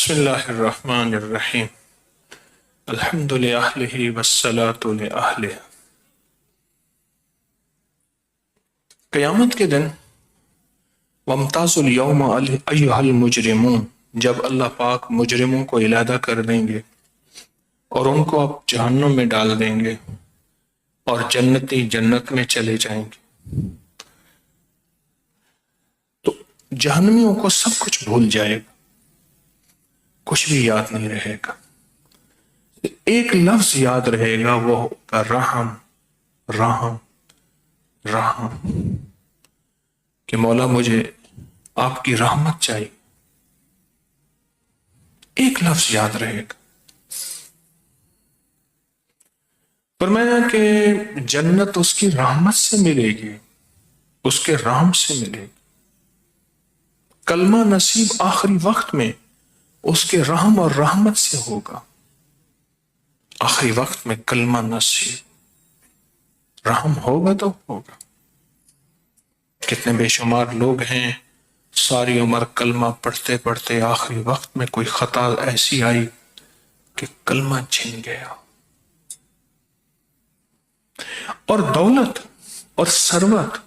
بسم اللہ الرحمن الرحیم الحمد للہ والصلاۃ لأہلہ۔ قیامت کے دن وامتازوا اليوم ایھا المجرمون، جب اللہ پاک مجرموں کو علیحدہ کر دیں گے اور ان کو اب جہنم میں ڈال دیں گے اور جنتی جنت میں چلے جائیں گے، تو جہنمیوں کو سب کچھ بھول جائے گا، کچھ بھی یاد نہیں رہے گا۔ ایک لفظ یاد رہے گا، وہ ہوگا رحم رحم رحم، کہ مولا مجھے آپ کی رحمت چاہیے۔ ایک لفظ یاد رہے گا۔ فرمایا کہ جنت اس کی رحمت سے ملے گی، اس کے رحم سے ملے گی۔ کلمہ نصیب آخری وقت میں اس کے رحم اور رحمت سے ہوگا۔ آخری وقت میں کلمہ نصیب رحم ہوگا تو ہوگا۔ کتنے بے شمار لوگ ہیں ساری عمر کلمہ پڑھتے پڑھتے آخری وقت میں کوئی خطا ایسی آئی کہ کلمہ چھن گیا، اور دولت اور ثروت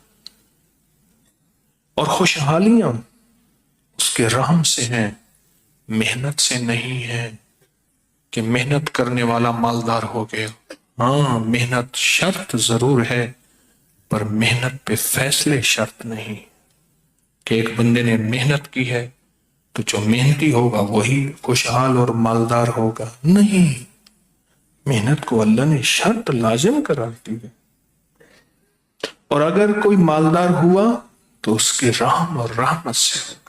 اور خوشحالیاں اس کے رحم سے ہیں، محنت سے نہیں ہے کہ محنت کرنے والا مالدار ہو گیا۔ ہاں، محنت شرط ضرور ہے، پر محنت پہ فیصلے شرط نہیں کہ ایک بندے نے محنت کی ہے تو جو محنتی ہوگا وہی خوشحال اور مالدار ہوگا، نہیں۔ محنت کو اللہ نے شرط لازم قرار دی ہے، اور اگر کوئی مالدار ہوا تو اس کے رحم اور رحمت سے ہوگا۔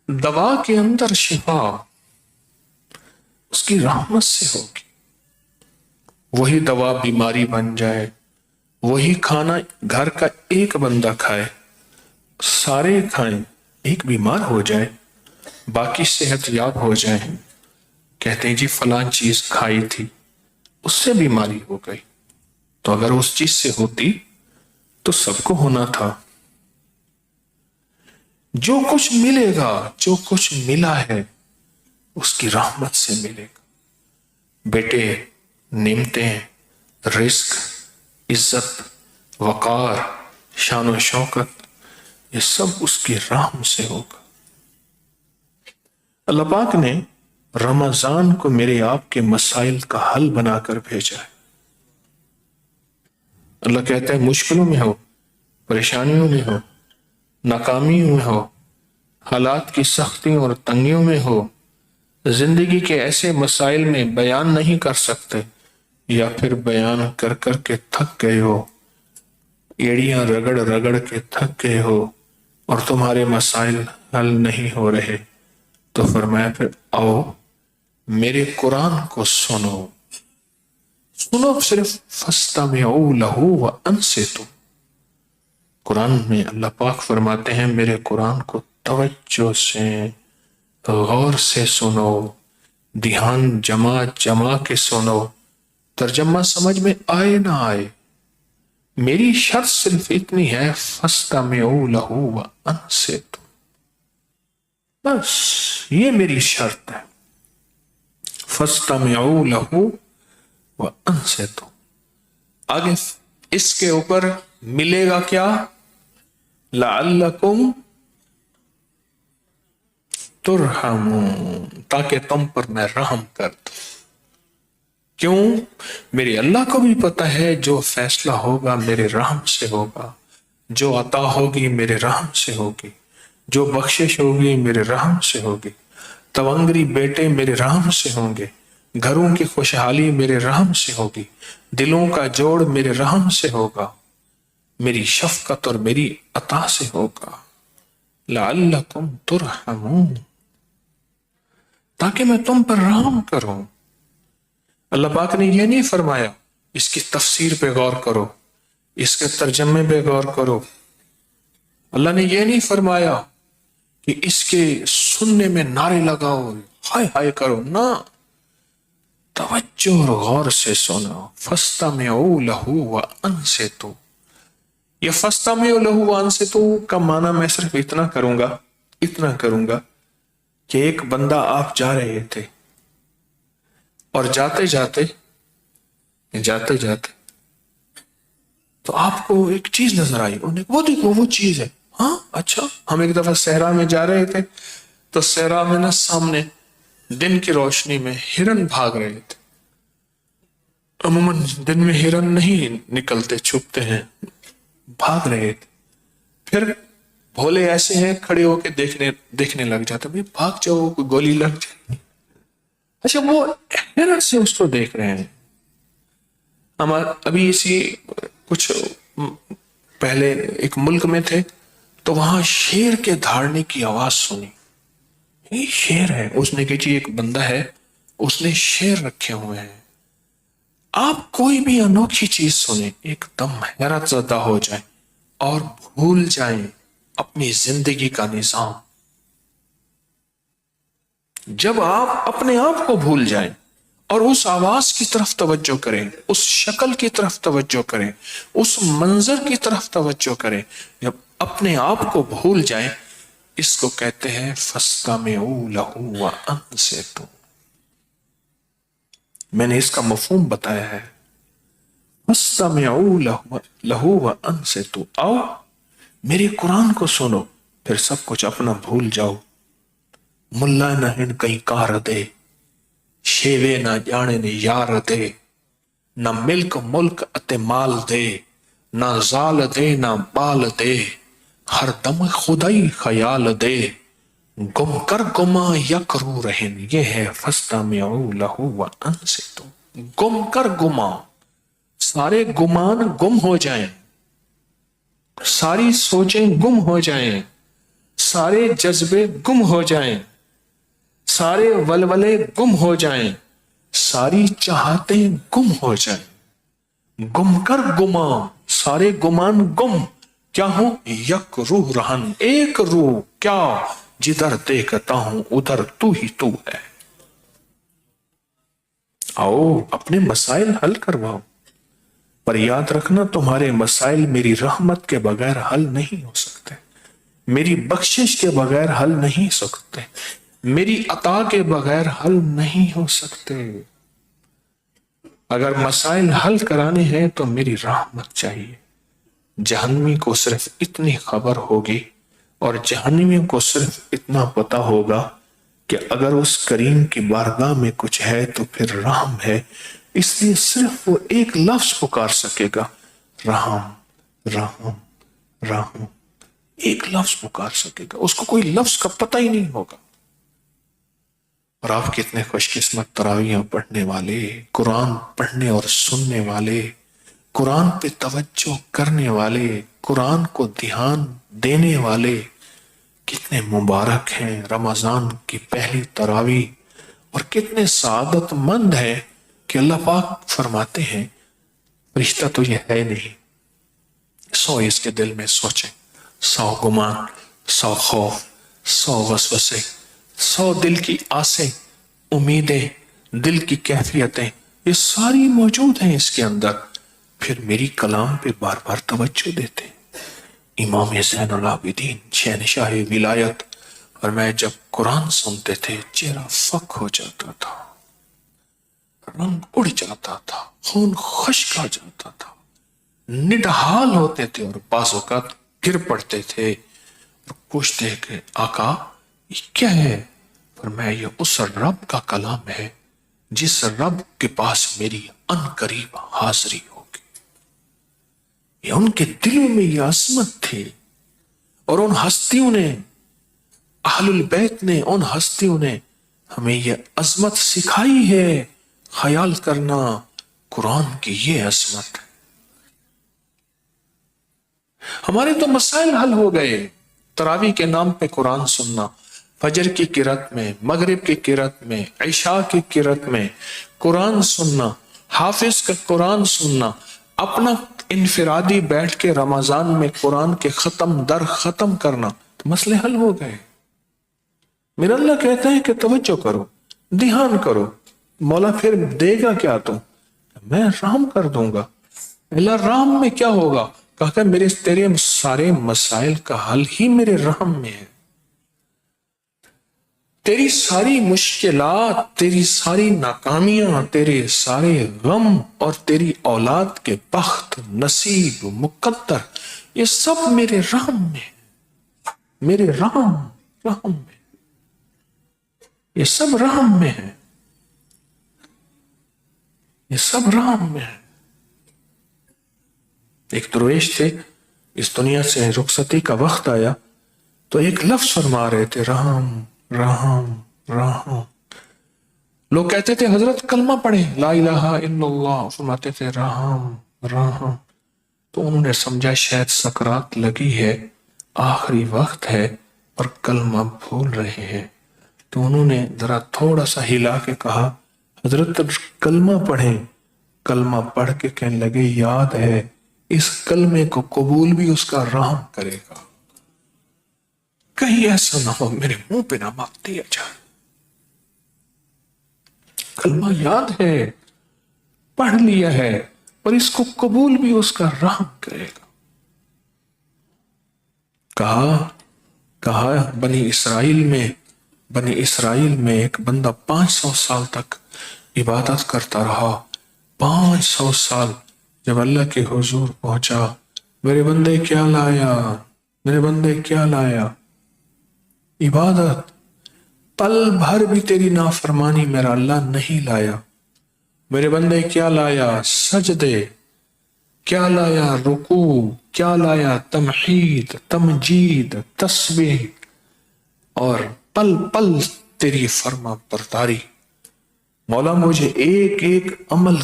دوا کے اندر شفا اس کی رحمت سے ہوگی۔ وہی دوا بیماری بن جائے، وہی کھانا گھر کا ایک بندہ کھائے، سارے کھائیں، ایک بیمار ہو جائے، باقی صحت یاب ہو جائے، کہتے ہیں جی فلاں چیز کھائی تھی اس سے بیماری ہو گئی، تو اگر اس چیز سے ہوتی تو سب کو ہونا تھا۔ جو کچھ ملے گا، جو کچھ ملا ہے اس کی رحمت سے ملے گا۔ بیٹے، نعمتیں، رزق، عزت، وقار، شان و شوکت، یہ سب اس کی رحم سے ہوگا۔ اللہ پاک نے رمضان کو میرے آپ کے مسائل کا حل بنا کر بھیجا ہے۔ اللہ کہتا ہے مشکلوں میں ہو، پریشانیوں میں ہو، ناکامیوں میں ہو، حالات کی سختیوں اور تنگیوں میں ہو، زندگی کے ایسے مسائل میں بیان نہیں کر سکتے، یا پھر بیان کر کر کے تھک گئے ہو، ایڑیاں رگڑ رگڑ کے تھک گئے ہو اور تمہارے مسائل حل نہیں ہو رہے، تو فرمایا پھر آؤ میرے قرآن کو سنو۔ سنو صرف فَاسْتَمِعُوا لَهُ وَأَنصِتُوا۔ قرآن میں اللہ پاک فرماتے ہیں میرے قرآن کو توجہ سے غور سے سنو، دھیان جما کے سنو، ترجمہ سمجھ میں آئے نہ آئے، میری شرط صرف اتنی ہے فَاسْتَمِعُوا لَهُ وَأَنصِتُوا، بس یہ میری شرط ہے، فَاسْتَمِعُوا لَهُ وَأَنصِتُوا۔ آگے اس کے اوپر ملے گا کیا؟ لَعَلَّكُمْ ترحمون، تاکہ تم پر میں رحم کر دوں۔ کیوں؟ میرے اللہ کو بھی پتہ ہے جو فیصلہ ہوگا میرے رحم سے ہوگا، جو عطا ہوگی میرے رحم سے ہوگی، جو بخشش ہوگی میرے رحم سے ہوگی، تونگری بیٹے میرے رحم سے ہوں گے، گھروں کی خوشحالی میرے رحم سے ہوگی، دلوں کا جوڑ میرے رحم سے ہوگا، میری شفقت اور میری عطا سے ہوگا۔ لعلکم ترحمون، تاکہ میں تم پر رحم کروں۔ اللہ پاک نے یہ نہیں فرمایا اس کی تفسیر پہ غور کرو، اس کے ترجمے پہ غور کرو۔ اللہ نے یہ نہیں فرمایا کہ اس کے سننے میں نعرے لگاؤ، ہائے ہائے کرو، نہ، توجہ اور غور سے سنو۔ فَاسْتَمِعُوا لَهُ وَأَنصِتُوا، یہ فَاسْتَمِعُوا لَهُ وَأَنصِتُوا کا معنی میں صرف اتنا کروں گا کہ ایک بندہ آپ جا رہے تھے اور جاتے جاتے تو آپ کو ایک چیز نظر آئی، انہیں وہ دیکھو وہ چیز ہے. ہاں اچھا. ہم ایک دفعہ صحرا میں جا رہے تھے تو صحرا میں نا سامنے دن کی روشنی میں ہرن بھاگ رہے تھے. عموماً دن میں ہرن نہیں نکلتے، چھپتے ہیں، بھاگ رہے تھے. پھر بھولے ایسے ہیں کھڑے ہو کے دیکھنے لگ جاتے، بھائی بھاگ جاؤ کوئی گولی لگ جائے. اچھا وہ ہرن سے اس کو دیکھ رہے ہیں. ابھی اسی کچھ پہلے ایک ملک میں تھے تو وہاں شیر کے دھاڑنے کی آواز سنی. یہ شیر ہے. اس نے کہ جی ایک بندہ ہے اس نے شیر رکھے ہوئے ہیں. آپ کوئی بھی انوکھی چیز سنیں ایک دم حیرت زدہ ہو جائیں اور بھول جائیں اپنی زندگی کا نظام. جب آپ اپنے آپ کو بھول جائیں اور اس آواز کی طرف توجہ کریں، اس شکل کی طرف توجہ کریں، اس منظر کی طرف توجہ کریں، جب اپنے آپ کو بھول جائیں، اس کو کہتے ہیں فَاسْتَمِعُوا لَهُ وَأَنصِتُوا. میں نے اس کا مفہوم بتایا ہے. فَاسْتَمِعُوا لَهُ وَأَنصِتُوا، آؤ میرے قرآن کو سنو پھر سب کچھ اپنا بھول جاؤ. ملا نہ ہن کہیں کار دے، شیوے نہ جانے نے یار دے، نہ ملک ملک اتے مال دے، نہ زال دے نہ بال دے، ہر دم خدائی خیال دے، گم کر گما یک رو رہن. یہ ہے فَاسْتَمِعُوا لَهُ وَأَنصِتُوا. گم کر گما، سارے گمان گم ہو جائیں، ساری سوچیں گم ہو جائیں، سارے جذبے گم ہو جائیں، سارے ولولے گم ہو جائیں، ساری چاہتیں گم ہو جائیں. گم کر گما، سارے گمان گم کیا ہوں، یک روح رہن، ایک روح کیا، جدھر دیکھتا ہوں ادھر تو ہی تو ہے. آؤ اپنے مسائل حل کرواؤ، پر یاد رکھنا تمہارے مسائل میری رحمت کے بغیر حل نہیں ہو سکتے، میری بخشش کے بغیر حل نہیں ہو سکتے، میری عطا کے بغیر حل نہیں ہو سکتے. اگر مسائل حل کرانے ہیں تو میری رحمت چاہیے. جہنمی کو صرف اتنی خبر ہوگی اور جہنمیوں کو صرف اتنا پتا ہوگا کہ اگر اس کریم کی بارگاہ میں کچھ ہے تو پھر رحم ہے. اس لیے صرف وہ ایک لفظ پکار سکے گا، رحم رحم رحم. ایک لفظ پکار سکے گا، اس کو کوئی لفظ کا پتہ ہی نہیں ہوگا. اور آپ کتنے خوش قسمت تراویحاں پڑھنے والے، قرآن پڑھنے اور سننے والے، قرآن پہ توجہ کرنے والے، قرآن کو دھیان دینے والے کتنے مبارک ہیں. رمضان کی پہلی تراویح اور کتنے سعادت مند ہیں کہ اللہ پاک فرماتے ہیں رشتہ تو یہ ہے نہیں. 100 اس کے دل میں سوچیں، 100 گمان، 100 خوف، 100 وسوسے، 100 دل کی آسیں، امیدیں، دل کی کیفیتیں، یہ ساری موجود ہیں اس کے اندر. پھر میری کلام پہ بار بار توجہ دیتے. امام زین العابدین شہنشاہ ولایت، اور میں جب قرآن سنتے تھے چہرہ فک ہو جاتا تھا، رنگ اڑ جاتا تھا، خون خشک آ جاتا تھا، نڈھال ہوتے تھے اور بعض اوقات گر پڑتے تھے اور پوچھتے کہ آقا یہ کیا ہے؟ پر میں یہ اس رب کا کلام ہے جس رب کے پاس میری ان قریب حاضری ہوگی. یہ ان کے دلوں میں یہ عظمت تھی، اور ان ہستیوں نے، اہل البیت نے، ان ہستیوں نے ہمیں یہ عظمت سکھائی ہے. خیال کرنا قرآن کی یہ عظمت. ہمارے تو مسائل حل ہو گئے. تراویح کے نام پہ قرآن سننا، فجر کی قرات میں، مغرب کی قرات میں، عشاء کی قرات میں قرآن سننا، حافظ کا قرآن سننا، اپنا انفرادی بیٹھ کے رمضان میں قرآن کے ختم در ختم کرنا، تو مسئلے حل ہو گئے. میرا اللہ کہتا ہے کہ توجہ کرو، دھیان کرو. مولا پھر دے گا کیا تم؟ میں رحم کر دوں گا. اللہ رحم میں کیا ہوگا؟ کہا کہ میرے تیرے سارے مسائل کا حل ہی میرے رحم میں ہے. تیری ساری مشکلات، تیری ساری ناکامیاں، تیرے سارے غم اور تیری اولاد کے بخت، نصیب، مقدر، یہ سب میرے رحم میں، میرے رحم میں، یہ سب رحم میں ہے، یہ سب رحم میں ہے۔ ایک درویش تھے، اس دنیا سے رخصتی کا وقت آیا تو ایک لفظ فرما رہے تھے، رحم رحم رحم۔ لوگ کہتے تھے حضرت کلمہ پڑھیں، لا الہ الا اللہ، فرماتے تھے رحم رحم۔ تو انہوں نے سمجھا شاید سکرات لگی ہے، آخری وقت ہے اور کلمہ بھول رہے ہیں، تو انہوں نے ذرا تھوڑا سا ہلا کے کہا حضرت کلمہ پڑھیں۔ کلمہ پڑھ کے کہنے لگے یاد ہے اس کلمے کو قبول بھی اس کا رحم کرے گا، کہیں ایسا نہ ہو میرے منہ پہ نہ مار دیا جائے۔ کلمہ یاد ہے، پڑھ لیا ہے، اور اس کو قبول بھی اس کا رحم کرے گا۔ کہا بنی اسرائیل میں ایک بندہ 500 سال تک عبادت کرتا رہا۔ 500 سال جب اللہ کے حضور پہنچا، میرے بندے کیا لایا، میرے بندے کیا لایا؟ عبادت۔ پل بھر بھی تیری نافرمانی میرا اللہ نہیں لایا۔ میرے بندے کیا لایا؟ سجدے۔ کیا لایا؟ رکوع۔ کیا لایا؟ تمحید، تمجید، تسبیح، اور پل پل تیری فرما برداری۔ مولا مجھے ایک ایک عمل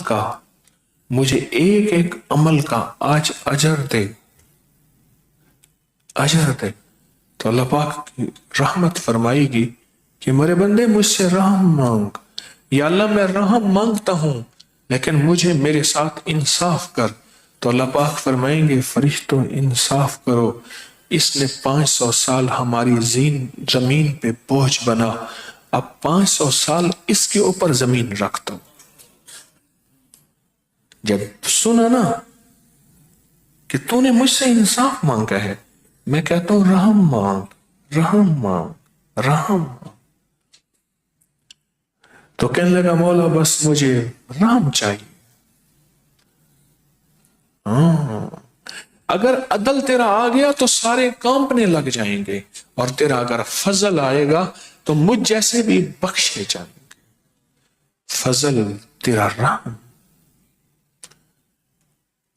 کا آج اجر دے، اجر دے۔ تو اللہ پاک کی رحمت فرمائے گی کہ میرے بندے مجھ سے رحم مانگ، یا اللہ میں رحم مانگتا ہوں لیکن مجھے میرے ساتھ انصاف کر۔ تو اللہ پاک فرمائیں گے فرشتوں انصاف کرو، اس نے 500 سال ہماری زمین پہ بوجھ بنا، اب 500 سال اس کے اوپر زمین رکھ دو۔ جب سنا نا کہ تو نے مجھ سے انصاف مانگا ہے، میں کہتا ہوں رحم مانگ، رحم مانگ، رحم مانگ۔ تو کہنے لگا مولا بس مجھے رحم چاہیے۔ اگر عدل تیرا آ گیا تو سارے کانپنے لگ جائیں گے، اور تیرا اگر فضل آئے گا تو مجھ جیسے بھی بخشے جائیں گے۔ فضل تیرا رحم۔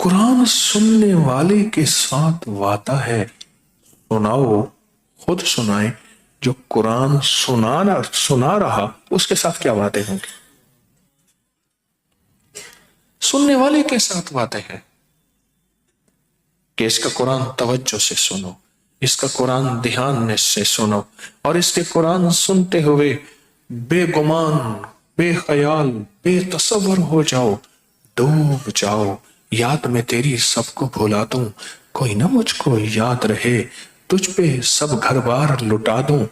قرآن سننے والے کے ساتھ وعدہ ہے، سناؤ، خود سنائیں، جو قرآن سنا رہا اس کے ساتھ کیا وعدے ہوں گے؟ سننے والے کے ساتھ وعدے ہیں کہ اس کا قرآن توجہ سے سنو، اس کا قرآن دھیان سے سنو، اور اس کے قرآن سنتے ہوئے بے گمان، بے خیال، بے تصور ہو جاؤ، ڈوب جاؤ، یاد میں تیری سب کو بھلا دوں، کوئی نہ مجھ کو یاد رہے، تجھ پہ سب گھر بار لٹا دوں،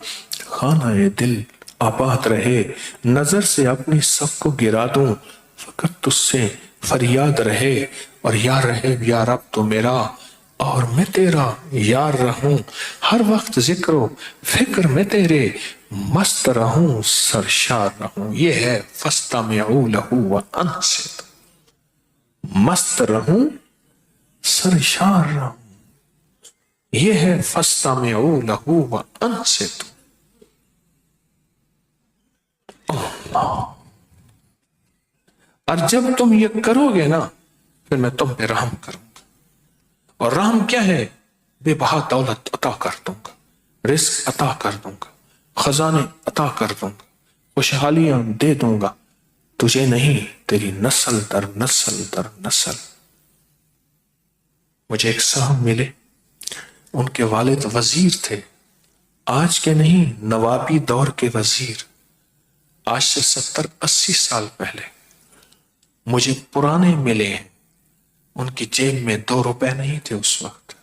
خانہ دل آباد رہے، نظر سے اپنی سب کو گرا دوں، فقط تجھ سے فریاد رہے، اور یار رہے یا رب تو میرا، اور میں تیرا یار رہوں، ہر وقت ذکر و فکر میں تیرے مست رہوں، سرشار رہوں۔ یہ ہے فَاسْتَمِعُوا لَهُ وَأَنصِتُوا، مست رہوں، سرشار رہوں، یہ ہے فَاسْتَمِعُوا لَهُ وَأَنصِتُوا۔ اللہ، اور جب تم یہ کرو گے نا پھر میں تم پہ رحم کروں گا، اور رحم کیا ہے؟ بے بہا دولت عطا کر دوں گا، رزق عطا کر دوں گا، خزانے عطا کر دوں گا، خوشحالیاں دے دوں گا، تجھے نہیں تیری نسل در نسل در نسل۔ مجھے ایک صاحب ملے، ان کے والد وزیر تھے، آج کے نہیں نوابی دور کے وزیر، آج سے 70-80 سال پہلے۔ مجھے پرانے ملے ہیں، ان کی جیب میں 2 روپے نہیں تھے اس وقت،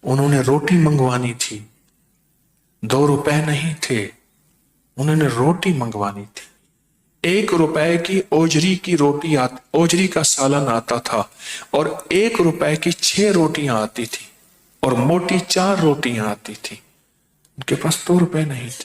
انہوں نے روٹی منگوانی تھی، 2 روپے نہیں تھے، انہوں نے روٹی منگوانی تھی، 1 روپے کی اوجری کا سالن آتا تھا، اور 1 روپے کی 6 روٹیاں آتی تھی، اور موٹی 4 روٹیاں آتی تھی، ان کے پاس 2 روپے نہیں تھے،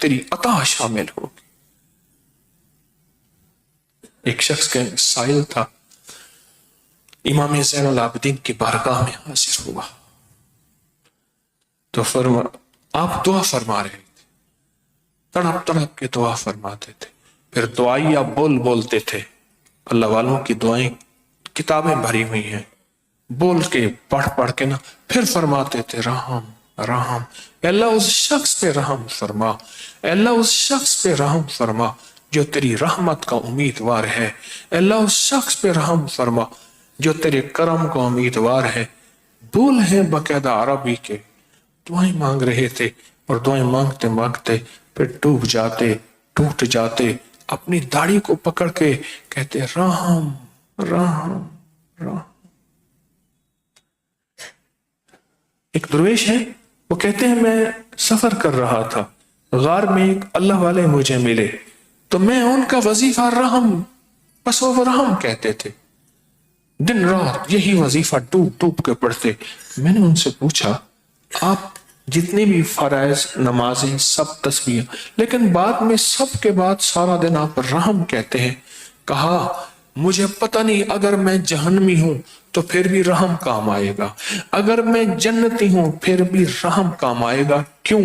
تیری عطا شامل ہوگی. ایک شخص کا سائل تھا، امام زین العابدین کی بارگاہ میں حاضر ہوا تو آپ دعا فرما رہے تھے، تڑپ تڑپ کے دعا فرماتے تھے، پھر دعائیہ بول بولتے تھے. اللہ والوں کی دعائیں کتابیں بھری ہوئی ہیں، بول کے پڑھ پڑھ کے نا پھر فرماتے تھے رحم رحم. اے اللہ اس شخص پہ رحم فرما، اے اللہ اس شخص پہ رحم فرما جو تیری رحمت کا امیدوار ہے، اے اللہ اس شخص پہ رحم فرما جو تیرے کرم کا امیدوار ہے. بول ہیں باقاعدہ عربی کے، دعائیں مانگ رہے تھے اور دعائیں مانگتے مانگتے پھر ڈوب جاتے، ٹوٹ جاتے، اپنی داڑھی کو پکڑ کے کہتے رحم رحم رحم. ایک درویش ہے، وہ کہتے ہیں میں سفر کر رہا تھا، غار میں ایک اللہ والے مجھے ملے تو میں ان کا وظیفہ رحم، بس وہ رحم کہتے تھے، دن رات یہی وظیفہ ڈوب ڈوب کے پڑھتے. میں نے ان سے پوچھا آپ جتنی بھی فرائض نمازیں سب تسبیح، لیکن بعد میں سب کے بعد سارا دن آپ رحم کہتے ہیں. کہا مجھے پتہ نہیں، اگر میں جہنمی ہوں تو پھر بھی رحم کام آئے گا، اگر میں جنتی ہوں پھر بھی رحم کام آئے گا. کیوں؟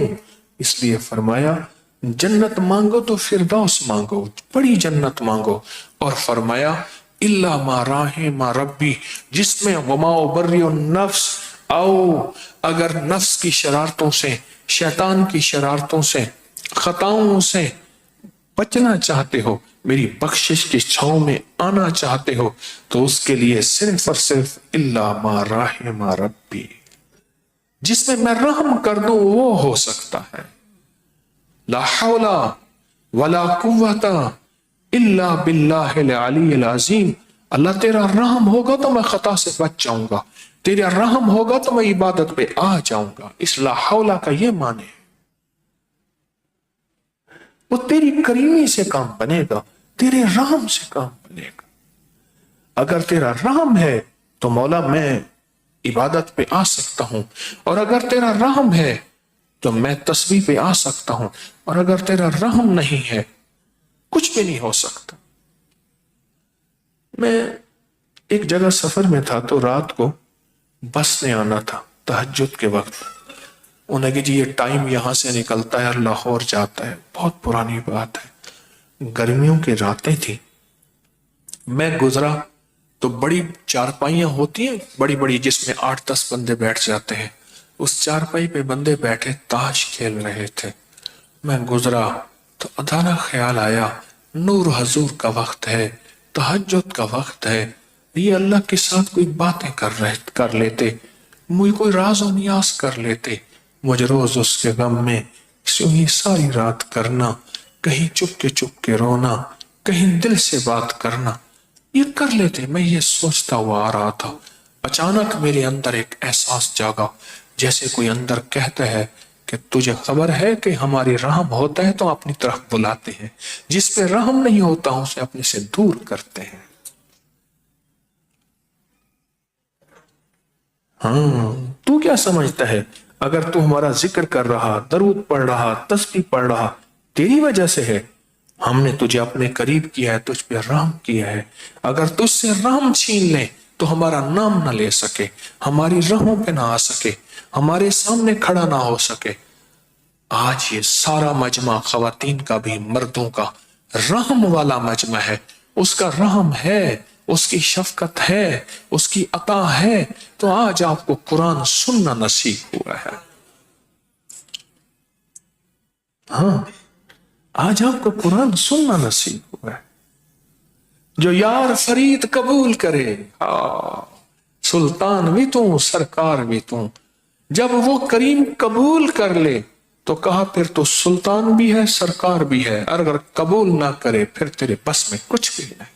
اس لیے فرمایا جنت مانگو تو فردوس مانگو، بڑی جنت مانگو، اور فرمایا الا ما رحم ربی، جس میں وما ابری النفس، او اگر نفس کی شرارتوں سے، شیطان کی شرارتوں سے، خطاؤں سے بچنا چاہتے ہو، میری بخشش کی چھاؤں میں آنا چاہتے ہو، تو اس کے لیے صرف اور صرف الا ما رحم ربی، جس میں رحم کر دوں وہ ہو سکتا ہے. لا حول ولا قوت الا باللہ العلی العظیم. اللہ تیرا رحم ہوگا تو میں خطا سے بچ جاؤں گا، تیرا رحم ہوگا تو میں عبادت پہ آ جاؤں گا. اس لا حول کا یہ معنی ہے وہ تیری کریمی سے کام بنے گا، تیرے رحم سے کام بنے گا. اگر تیرا رحم ہے تو مولا میں عبادت پہ آ سکتا ہوں، اور اگر تیرا رحم ہے تو میں تسبیح پہ آ سکتا ہوں، اور اگر تیرا رحم نہیں ہے کچھ بھی نہیں ہو سکتا. میں ایک جگہ سفر میں تھا تو رات کو بس نے آنا تھا تہجد کے وقت. انہیں کہ جی یہ ٹائم یہاں سے نکلتا ہے اور لاہور جاتا ہے. بہت پرانی بات ہے، گرمیوں کی راتیں تھی. میں گزرا تو بڑی چارپائیاں ہوتی ہیں بڑی بڑی، جس میں 8-10 بندے بیٹھ جاتے ہیں. اس چارپائی پہ بندے بیٹھے تاش کھیل رہے تھے. میں گزرا تو ادھارا خیال آیا نور حضور کا وقت ہے، تہجد کا وقت ہے، یہ اللہ کے ساتھ کوئی باتیں کر لیتے، مجھے کوئی راز و نیاز کر لیتے. مجھے روز اس کے غم میں یوں ساری رات کرنا، کہیں چپ کے رونا، کہیں دل سے بات کرنا، یہ کر لیتے. میں یہ سوچتا ہوا آ رہا تھا، اچانک میرے اندر ایک احساس جاگا، جیسے کوئی اندر کہتا ہے کہ تجھے خبر ہے کہ ہماری رحم ہوتا ہے تو اپنی طرف بلاتے ہیں، جس پہ رحم نہیں ہوتا اسے اپنے سے دور کرتے ہیں. ہاں تو کیا سمجھتا ہے اگر تو ہمارا ذکر کر رہا، درود پڑھ رہا، تسبیح پڑھ رہا، تیری وجہ سے ہے. ہم نے تجھے اپنے قریب کیا ہے، تجھ پہ رحم کیا ہے. اگر تجھ سے رحم چھین لیں تو ہمارا نام نہ لے سکے، ہماری راہوں پہ نہ آ سکے، ہمارے سامنے کھڑا نہ ہو سکے. آج یہ سارا مجمع خواتین کا بھی مردوں کا رحم والا مجمع ہے. اس کا رحم ہے، اس کی شفقت ہے، اس کی عطا ہے. تو آج آپ کو قرآن سننا نصیب ہوا ہے. ہاں آج آپ کو قرآن سننا نصیب ہوا ہے. جو یار فرید قبول کرے، سلطان بھی تو سرکار بھی تو، جب وہ کریم قبول کر لے تو کہا پھر تو سلطان بھی ہے سرکار بھی ہے، اور اگر قبول نہ کرے پھر تیرے بس میں کچھ بھی نہیں.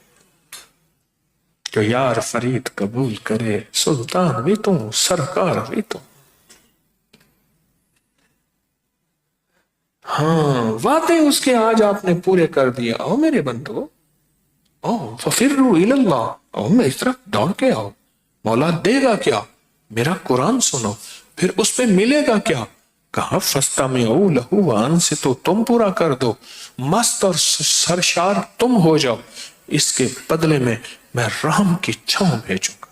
جو یار فرید قبول کرے، سلطان بھی تو سرکار بھی تو. ہاں وعدے اس کے آج آپ نے پورے کر دیا. او میرے بندو، او ففروا الی اللہ، او میری طرف دوڑ کے آؤ. مولا دے گا کیا؟ میرا قرآن سنو. پھر اس پہ ملے گا کیا؟ کہا فَاسْتَمِعُوا لَهُ وَأَنصِتُوا، تم پورا کر دو، مست اور سرشار تم ہو جاؤ، اس کے بدلے میں رحم کی چھاؤں بھیجوں گا۔